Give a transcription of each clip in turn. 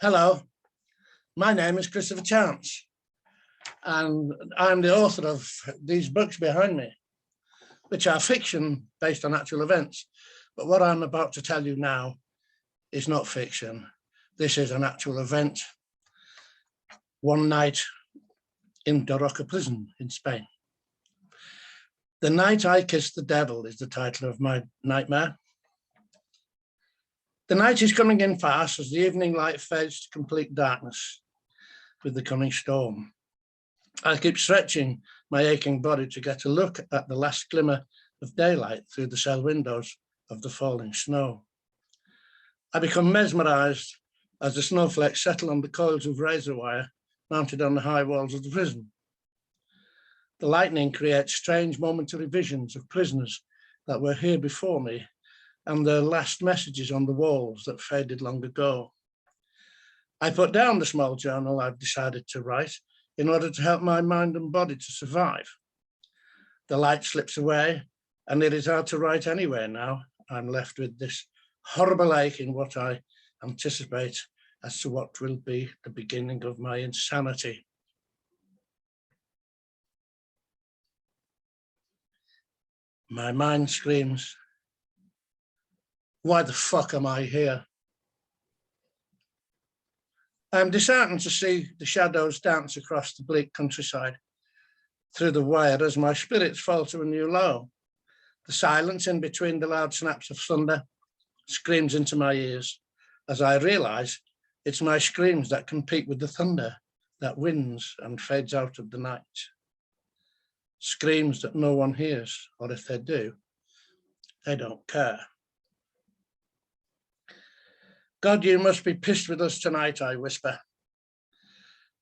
Hello, my name is Christopher Chance, and I'm the author of these books behind me, which are fiction based on actual events. But what I'm about to tell you now is not fiction. This is an actual event. One night in Daroca prison in Spain. The Night I Kissed the Devil is the title of my nightmare. The night is coming in fast as the evening light fades to complete darkness with the coming storm. I keep stretching my aching body to get a look at the last glimmer of daylight through the cell windows of the falling snow. I become mesmerized as the snowflakes settle on the coils of razor wire mounted on the high walls of the prison. The lightning creates strange momentary visions of prisoners that were here before me and their last messages on the walls that faded long ago. I put down the small journal I've decided to write in order to help my mind and body to survive. The light slips away and it is hard to write anywhere now. I'm left with this horrible ache in what I anticipate as to what will be the beginning of my insanity. My mind screams, why the fuck am I here? I'm disheartened to see the shadows dance across the bleak countryside through the wire as my spirits fall to a new low. The silence in between the loud snaps of thunder screams into my ears as I realize it's my screams that compete with the thunder that wins and fades out of the night. Screams that no one hears, or if they do, they don't care. God, you must be pissed with us tonight, I whisper,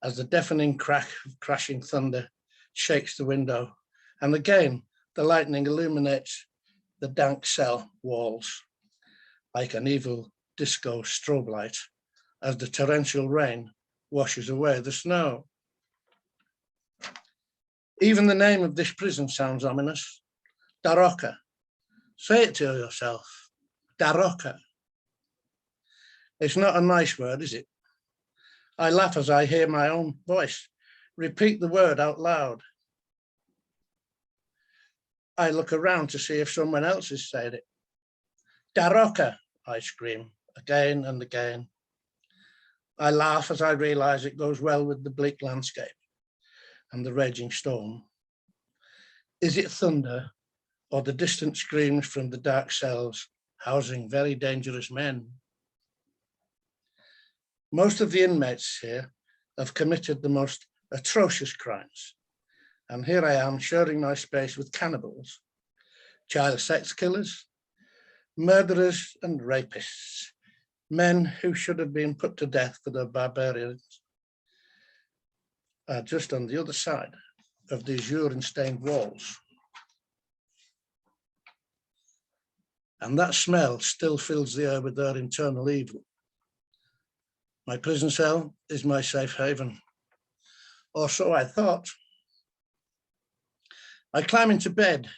as the deafening crack of crashing thunder shakes the window, and again the lightning illuminates the dank cell walls like an evil disco strobe light as the torrential rain washes away the snow. Even the name of this prison sounds ominous. Daroca. Say it to yourself. Daroca. It's not a nice word, is it? I laugh as I hear my own voice repeat the word out loud. I look around to see if someone else has said it. Daroca, I scream again and again. I laugh as I realize it goes well with the bleak landscape and the raging storm. Is it thunder or the distant screams from the dark cells housing very dangerous men? Most of the inmates here have committed the most atrocious crimes. And here I am sharing my space with cannibals, child sex killers, murderers and rapists, men who should have been put to death for their barbarians, are just on the other side of these urine-stained walls. And that smell still fills the air with their internal evil. My prison cell is my safe haven, or so I thought. I climb into bed,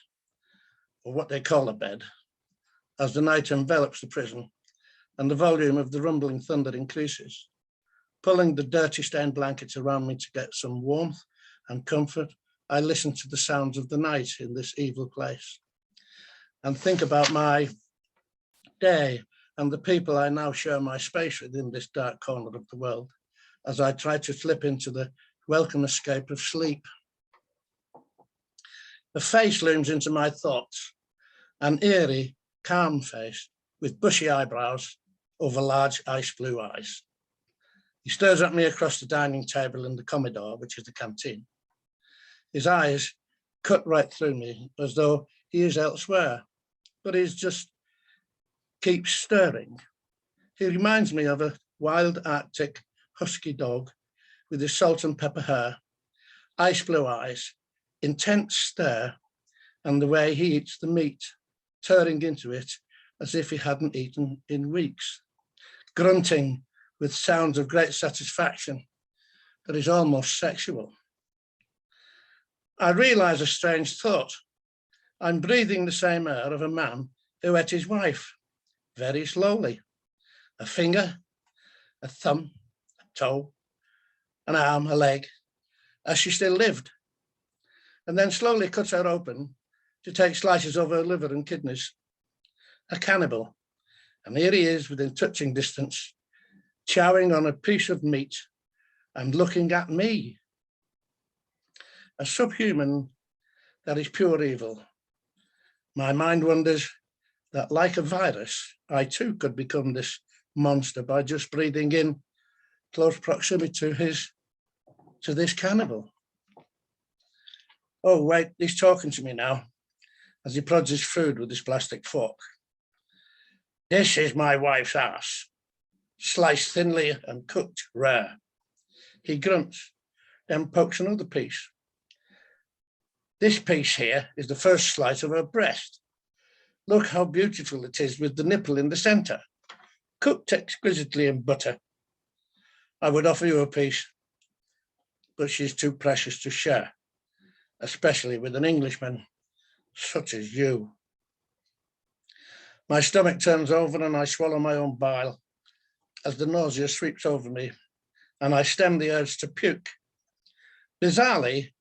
or what they call a bed, as the night envelops the prison and the volume of the rumbling thunder increases. Pulling the dirty stained blankets around me to get some warmth and comfort, I listen to the sounds of the night in this evil place and think about my day and the people I now share my space with in this dark corner of the world as I try to slip into the welcome escape of sleep. A face looms into my thoughts, an eerie, calm face with bushy eyebrows over large ice blue eyes. He stares at me across the dining table in the comedor, which is the canteen. His eyes cut right through me as though he is elsewhere, but he's just keeps stirring. He reminds me of a wild Arctic husky dog with his salt and pepper hair, ice blue eyes, intense stare, and the way he eats the meat, tearing into it as if he hadn't eaten in weeks, grunting with sounds of great satisfaction that is almost sexual. I realize a strange thought. I'm breathing the same air of a man who ate his wife, very slowly, a finger, a thumb, toe, an arm, a leg, as she still lived, and then slowly cut her open to take slices of her liver and kidneys. A cannibal. And here he is within touching distance, chowing on a piece of meat and looking at me. A subhuman that is pure evil. My mind wonders that, like a virus, I too could become this monster by just breathing in close proximity to this cannibal. Oh, wait, he's talking to me now as he prods his food with his plastic fork. This is my wife's ass, sliced thinly and cooked rare. He grunts, then pokes another piece. This piece here is the first slice of her breast. Look how beautiful it is with the nipple in the center, cooked exquisitely in butter. I would offer you a piece, but she's too precious to share, especially with an Englishman such as you. My stomach turns over and I swallow my own bile as the nausea sweeps over me and I stem the urge to puke. Bizarrely,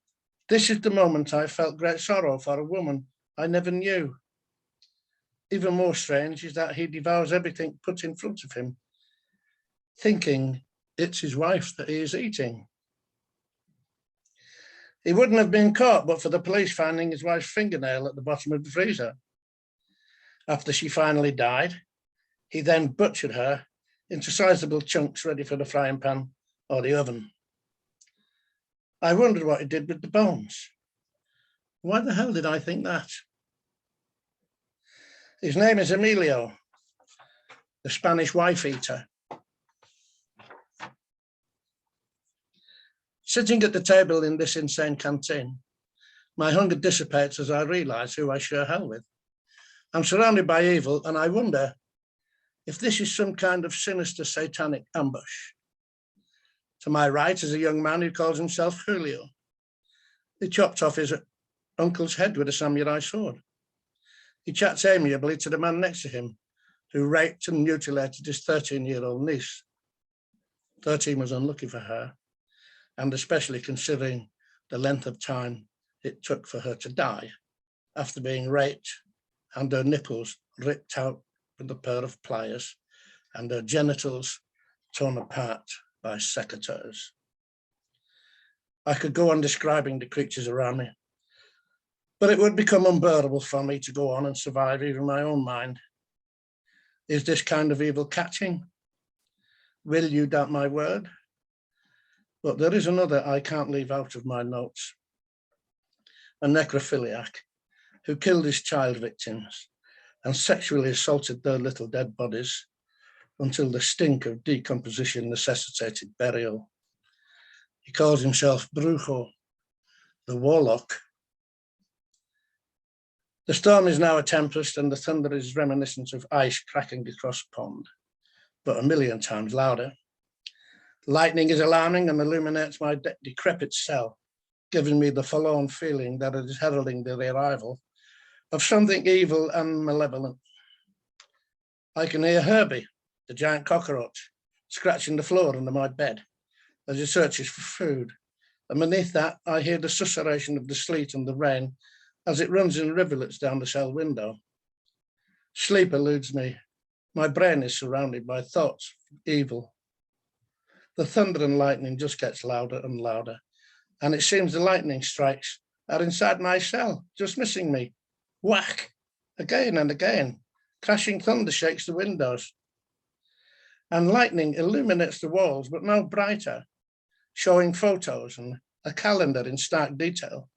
this is the moment I felt great sorrow for a woman I never knew. Even more strange is that he devours everything put in front of him, thinking it's his wife that he is eating. He wouldn't have been caught but for the police finding his wife's fingernail at the bottom of the freezer. After she finally died, he then butchered her into sizable chunks ready for the frying pan or the oven. I wondered what he did with the bones. Why the hell did I think that? His name is Emilio, the Spanish wife eater. Sitting at the table in this insane canteen, my hunger dissipates as I realize who I share hell with. I'm surrounded by evil and I wonder if this is some kind of sinister satanic ambush. To my right is a young man who calls himself Julio. He chopped off his uncle's head with a samurai sword. He chats amiably to the man next to him, who raped and mutilated his 13-year-old niece. 13 was unlucky for her, and especially considering the length of time it took for her to die after being raped and her nipples ripped out with a pair of pliers and her genitals torn apart by secateurs. I could go on describing the creatures around me, but it would become unbearable for me to go on and survive even my own mind. Is this kind of evil catching? Will you doubt my word? But there is another I can't leave out of my notes. A necrophiliac who killed his child victims and sexually assaulted their little dead bodies until the stink of decomposition necessitated burial. He calls himself Brujo, the warlock. The storm is now a tempest and the thunder is reminiscent of ice cracking across a pond, but a million times louder. Lightning is alarming and illuminates my decrepit cell, giving me the forlorn feeling that it is heralding the arrival of something evil and malevolent. I can hear Herbie, the giant cockroach, scratching the floor under my bed as he searches for food. And beneath that, I hear the susurration of the sleet and the rain as it runs in rivulets down the cell window. Sleep eludes me. My brain is surrounded by thoughts of evil. The thunder and lightning just gets louder and louder, and it seems the lightning strikes are inside my cell, just missing me. Whack! Again and again. Crashing thunder shakes the windows. And lightning illuminates the walls, but no brighter, showing photos and a calendar in stark detail.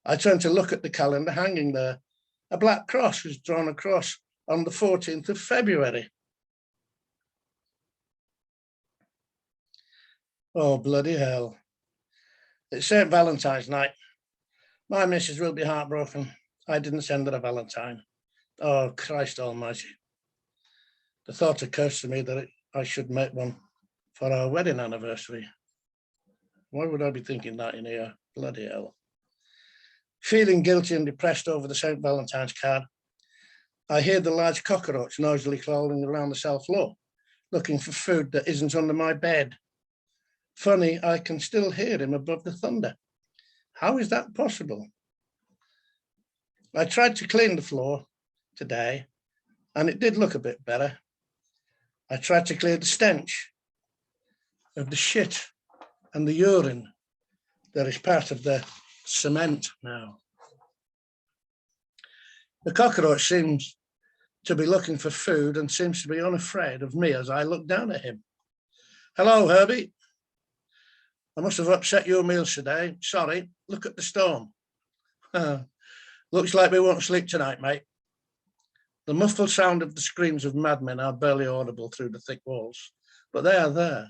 I turn to look at the calendar hanging there. A black cross was drawn across on the 14th of February. Oh, bloody hell. It's St. Valentine's night. My missus will be heartbroken. I didn't send her a Valentine. Oh, Christ almighty. The thought occurs to me that I should make one for our wedding anniversary. Why would I be thinking that in here? Bloody hell. Feeling guilty and depressed over the St. Valentine's card, I hear the large cockroach noisily crawling around the cell floor, looking for food that isn't under my bed. Funny, I can still hear him above the thunder. How is that possible? I tried to clean the floor today, and it did look a bit better. I tried to clear the stench of the shit and the urine that is part of the cement now. The cockroach seems to be looking for food and seems to be unafraid of me as I look down at him. Hello, Herbie. I must have upset your meals today. Sorry, look at the storm. Looks like we won't sleep tonight, mate. The muffled sound of the screams of madmen are barely audible through the thick walls, but they are there.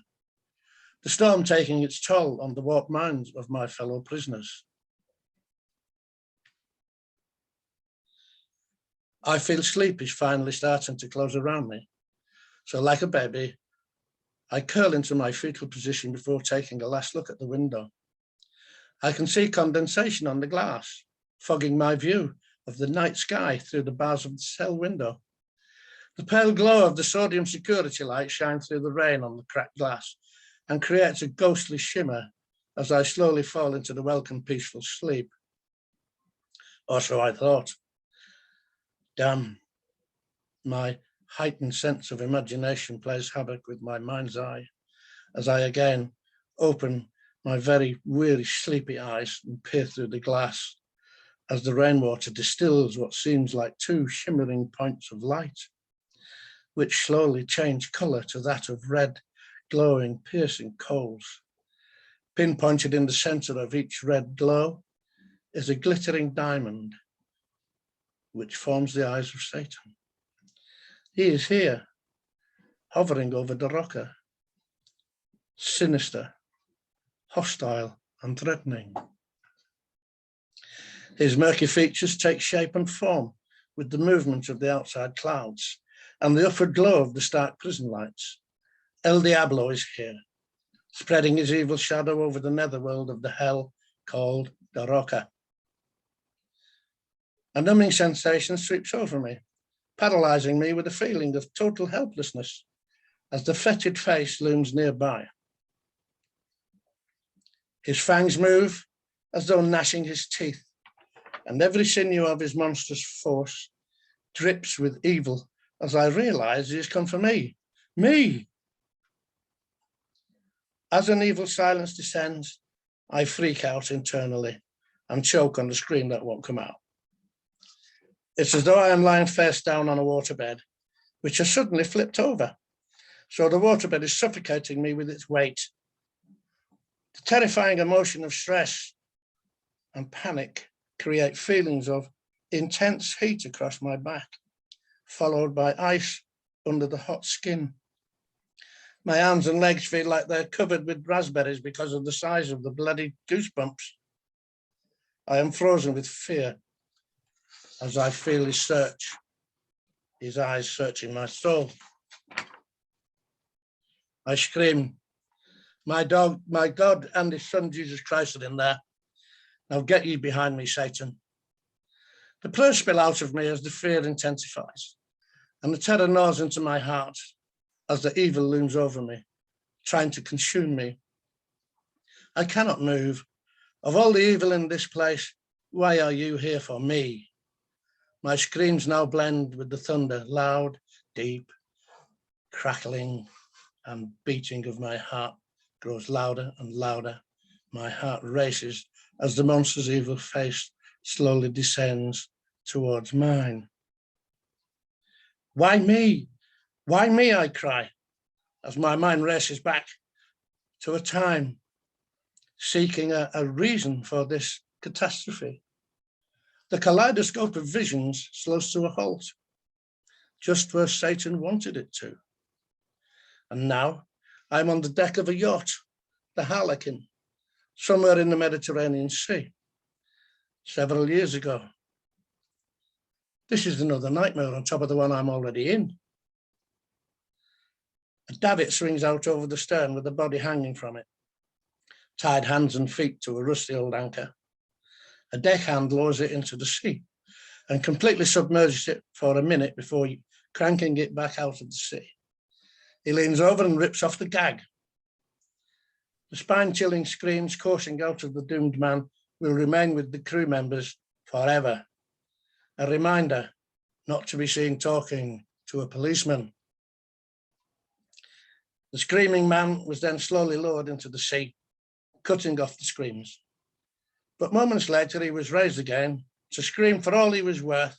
The storm taking its toll on the warped minds of my fellow prisoners. I feel sleep is finally starting to close around me. So like a baby, I curl into my fetal position before taking a last look at the window. I can see condensation on the glass, fogging my view of the night sky through the bars of the cell window. The pale glow of the sodium security light shines through the rain on the cracked glass and creates a ghostly shimmer as I slowly fall into the welcome peaceful sleep. Or so I thought. Damn, my heightened sense of imagination plays havoc with my mind's eye as I again open my very weary, sleepy eyes and peer through the glass as the rainwater distills what seems like two shimmering points of light, which slowly change colour to that of red, glowing, piercing coals. Pinpointed in the centre of each red glow is a glittering diamond, which forms the eyes of Satan. He is here, hovering over the rocker, sinister, hostile, and threatening. His murky features take shape and form with the movement of the outside clouds and the upward glow of the stark prison lights. El Diablo is here, spreading his evil shadow over the netherworld of the hell called the Roca. A numbing sensation sweeps over me, paralyzing me with a feeling of total helplessness as the fetid face looms nearby. His fangs move as though gnashing his teeth, and every sinew of his monstrous force drips with evil as I realize he has come for me. Me! As an evil silence descends, I freak out internally and choke on the scream that won't come out. It's as though I am lying face down on a waterbed, which has suddenly flipped over. So the waterbed is suffocating me with its weight. The terrifying emotion of stress and panic create feelings of intense heat across my back, followed by ice under the hot skin. My arms and legs feel like they're covered with raspberries because of the size of the bloody goosebumps. I am frozen with fear as I feel his eyes searching my soul. I scream, my God and his son Jesus Christ are in there. Now get ye behind me, Satan. The prayers spill out of me as the fear intensifies, and the terror gnaws into my heart as the evil looms over me, trying to consume me. I cannot move. Of all the evil in this place, why are you here for me? My screams now blend with the thunder, loud, deep, crackling, and beating of my heart grows louder and louder. My heart races as the monster's evil face slowly descends towards mine. Why me? Why me, I cry, as my mind races back to a time seeking a reason for this catastrophe. The kaleidoscope of visions slows to a halt, just where Satan wanted it to. And now I'm on the deck of a yacht, the Harlequin, somewhere in the Mediterranean Sea, several years ago. This is another nightmare on top of the one I'm already in. A davit swings out over the stern with the body hanging from it, tied hands and feet to a rusty old anchor. A deckhand lowers it into the sea and completely submerges it for a minute before cranking it back out of the sea. He leans over and rips off the gag. The spine-chilling screams coursing out of the doomed man will remain with the crew members forever. A reminder not to be seen talking to a policeman. The screaming man was then slowly lowered into the sea, cutting off the screams. But moments later, he was raised again to scream for all he was worth,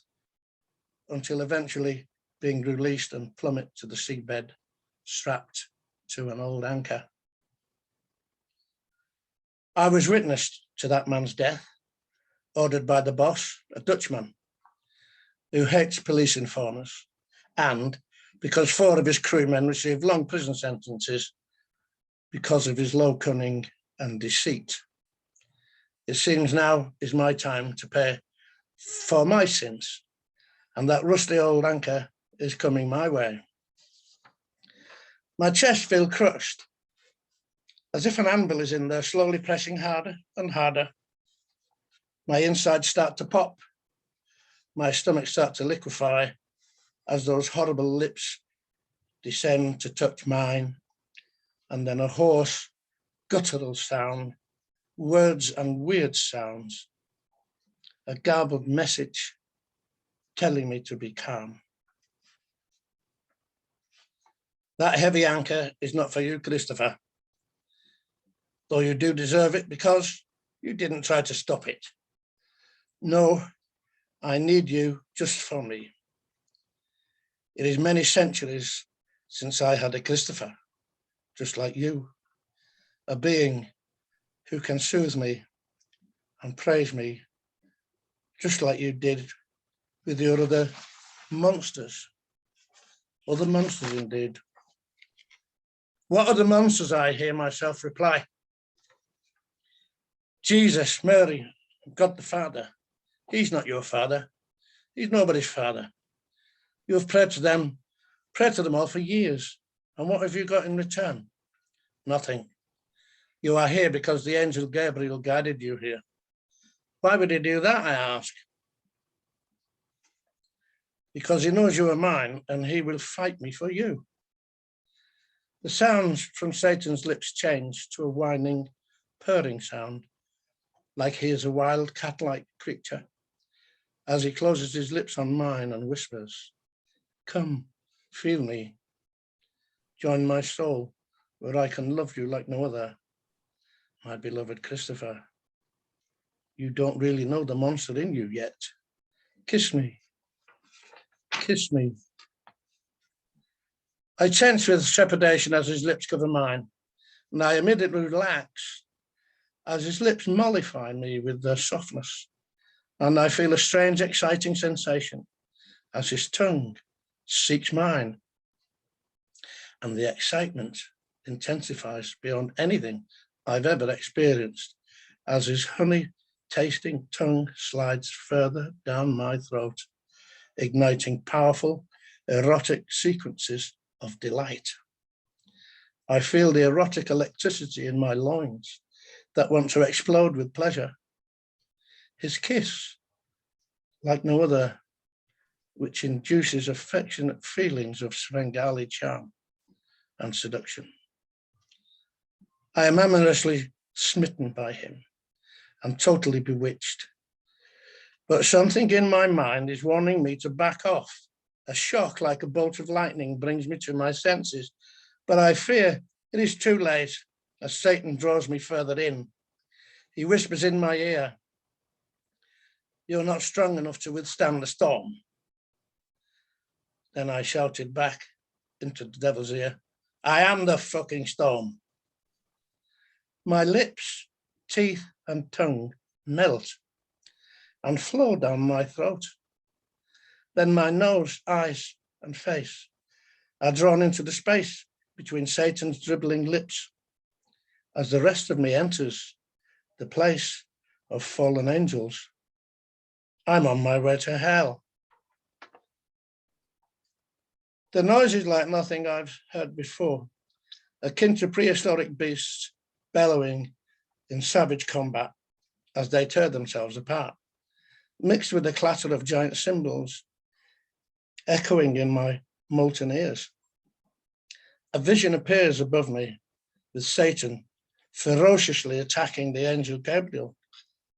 until eventually being released and plummet to the seabed, strapped to an old anchor. I was witness to that man's death, ordered by the boss, a Dutchman, who hates police informers, and because 4 of his crewmen received long prison sentences because of his low cunning and deceit. It seems now is my time to pay for my sins, and that rusty old anchor is coming my way. My chest feels crushed, as if an anvil is in there, slowly pressing harder and harder. My insides start to pop. My stomach starts to liquefy as those horrible lips descend to touch mine, and then a hoarse, guttural sound, words and weird sounds, a garbled message telling me to be calm. That heavy anchor is not for you, Christopher, though you do deserve it because you didn't try to stop it. No, I need you just for me. It is many centuries since I had a Christopher, just like you, a being who can soothe me and praise me, just like you did with your other monsters. Other monsters indeed. What other monsters? I hear myself reply. Jesus, Mary, God the Father. He's not your father. He's nobody's father. You have prayed to them all for years. And what have you got in return? Nothing. You are here because the angel Gabriel guided you here. Why would he do that, I ask? Because he knows you are mine and he will fight me for you. The sounds from Satan's lips change to a whining, purring sound, like he is a wild cat-like creature, as he closes his lips on mine and whispers, "Come, feel me. Join my soul, where I can love you like no other. My beloved Christopher, you don't really know the monster in you yet. Kiss me. Kiss me." I tense with trepidation as his lips cover mine, and I immediately relax as his lips mollify me with their softness, and I feel a strange, exciting sensation as his tongue seeks mine, and the excitement intensifies beyond anything I've ever experienced as his honey-tasting tongue slides further down my throat, igniting powerful, erotic sequences of delight. I feel the erotic electricity in my loins that want to explode with pleasure. His kiss, like no other, which induces affectionate feelings of Svengali charm and seduction. I am amorously smitten by him and totally bewitched. But something in my mind is warning me to back off. A shock like a bolt of lightning brings me to my senses, but I fear it is too late as Satan draws me further in. He whispers in my ear, "You're not strong enough to withstand the storm." Then I shouted back into the devil's ear, "I am the fucking storm." My lips, teeth, and tongue melt and flow down my throat. Then my nose, eyes, and face are drawn into the space between Satan's dribbling lips as the rest of me enters the place of fallen angels. I'm on my way to hell. The noise is like nothing I've heard before, akin to prehistoric beasts bellowing in savage combat as they tear themselves apart, mixed with the clatter of giant cymbals echoing in my molten ears. A vision appears above me with Satan ferociously attacking the angel Gabriel.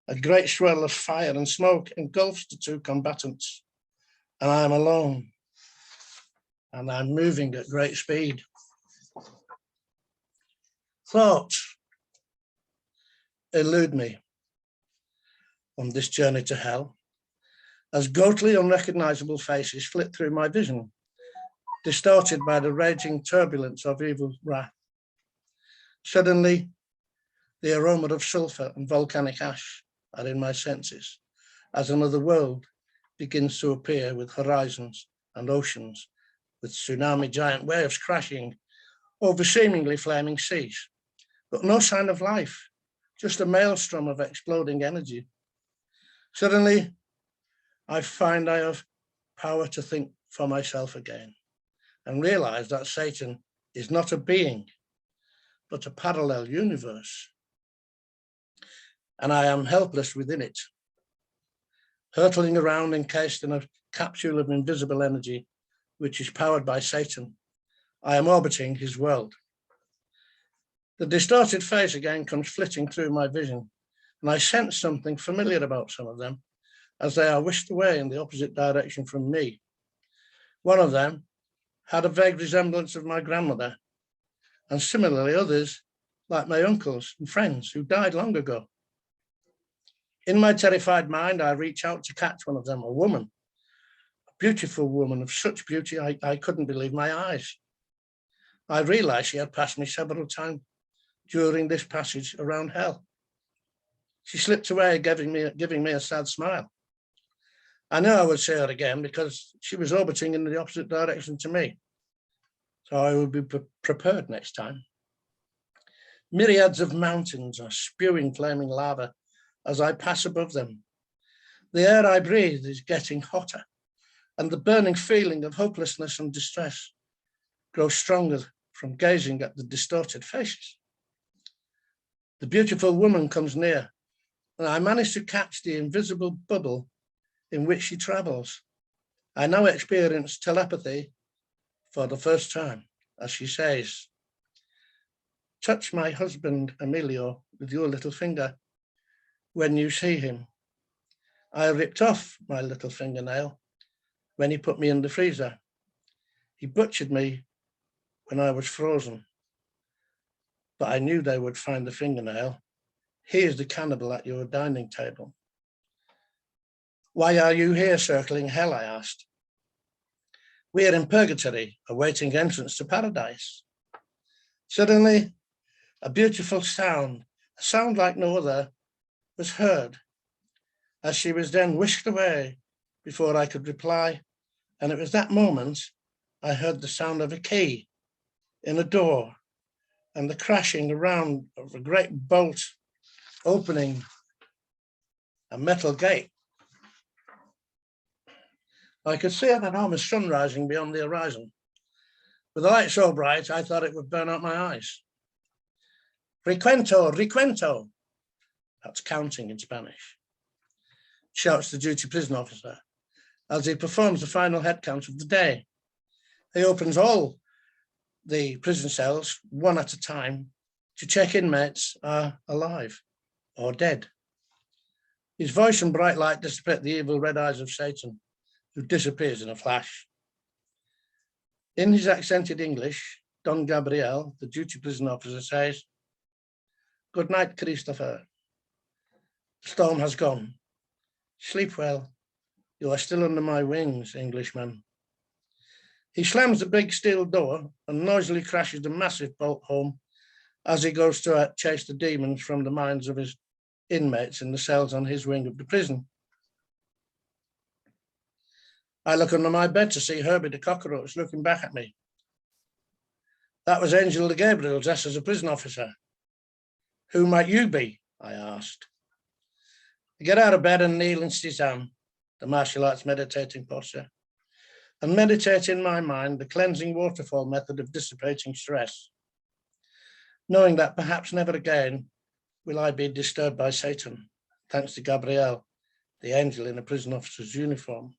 A great swirl of fire and smoke engulfs the two combatants, and I am alone, and I'm moving at great speed. Thoughts elude me on this journey to hell, as ghostly, unrecognizable faces flit through my vision, distorted by the raging turbulence of evil wrath. Suddenly, the aroma of sulfur and volcanic ash are in my senses, as another world begins to appear with horizons and oceans, with tsunami giant waves crashing over seemingly flaming seas, but no sign of life, just a maelstrom of exploding energy. Suddenly, I find I have power to think for myself again and realize that Satan is not a being, but a parallel universe. And I am helpless within it, hurtling around encased in a capsule of invisible energy, which is powered by Satan. I am orbiting his world. The distorted face again comes flitting through my vision, and I sense something familiar about some of them as they are whisked away in the opposite direction from me. One of them had a vague resemblance of my grandmother, and similarly others, like my uncles and friends who died long ago. In my terrified mind, I reach out to catch one of them, a woman, a beautiful woman of such beauty I couldn't believe my eyes. I realized she had passed me several times during this passage around hell. She slipped away, giving me a sad smile. I knew I would see her again because she was orbiting in the opposite direction to me. So I would be prepared next time. Myriads of mountains are spewing flaming lava as I pass above them. The air I breathe is getting hotter, and the burning feeling of hopelessness and distress grows stronger from gazing at the distorted faces. The beautiful woman comes near, and I manage to catch the invisible bubble in which she travels. I now experience telepathy for the first time, as she says, "Touch my husband, Emilio, with your little finger when you see him." I ripped off my little fingernail when he put me in the freezer. He butchered me when I was frozen, but I knew they would find the fingernail. He is the cannibal at your dining table. "Why are you here circling hell?" I asked. "We are in purgatory, awaiting entrance to paradise." Suddenly, a beautiful sound, a sound like no other, was heard, as she was then whisked away before I could reply. And it was that moment I heard the sound of a key in a door and the crashing around of a great bolt opening a metal gate. I could see an enormous sun rising beyond the horizon. With the light so bright, I thought it would burn out my eyes. "Recuento, recuento." That's counting in Spanish, shouts the duty prison officer as he performs the final head count of the day. He opens all the prison cells one at a time to check inmates are alive or dead. His voice and bright light dissipate the evil red eyes of Satan, who disappears in a flash. In his accented English, Don Gabriel, the duty prison officer, says, "Good night, Christopher. The storm has gone. Sleep well. You are still under my wings, Englishman." He slams the big steel door and noisily crashes the massive bolt home as he goes to chase the demons from the minds of his inmates in the cells on his wing of the prison. I look under my bed to see Herbie the cockroach looking back at me. "That was Angel Gabriel dressed as a prison officer. Who might you be?" I asked. I get out of bed and kneel in Sisam, the martial arts meditating posture, and meditate in my mind the cleansing waterfall method of dissipating stress, knowing that perhaps never again will I be disturbed by Satan, thanks to Gabriel, the angel in a prison officer's uniform.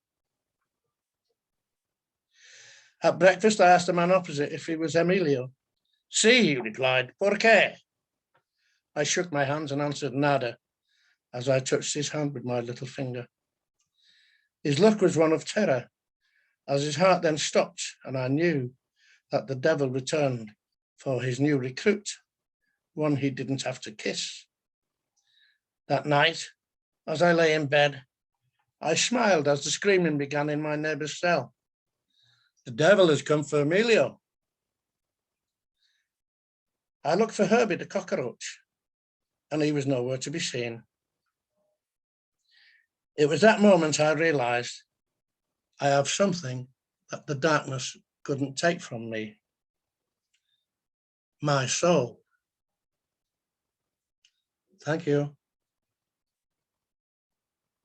At breakfast, I asked the man opposite if he was Emilio. "Sí," he replied. "Por qué?" I shook my hands and answered nada as I touched his hand with my little finger. His look was one of terror, as his heart then stopped, and I knew that the devil returned for his new recruit, one he didn't have to kiss. That night, as I lay in bed, I smiled as the screaming began in my neighbour's cell. The devil has come for Emilio. I looked for Herbie the cockroach, and he was nowhere to be seen. It was that moment I realised I have something that the darkness couldn't take from me. My soul. Thank you.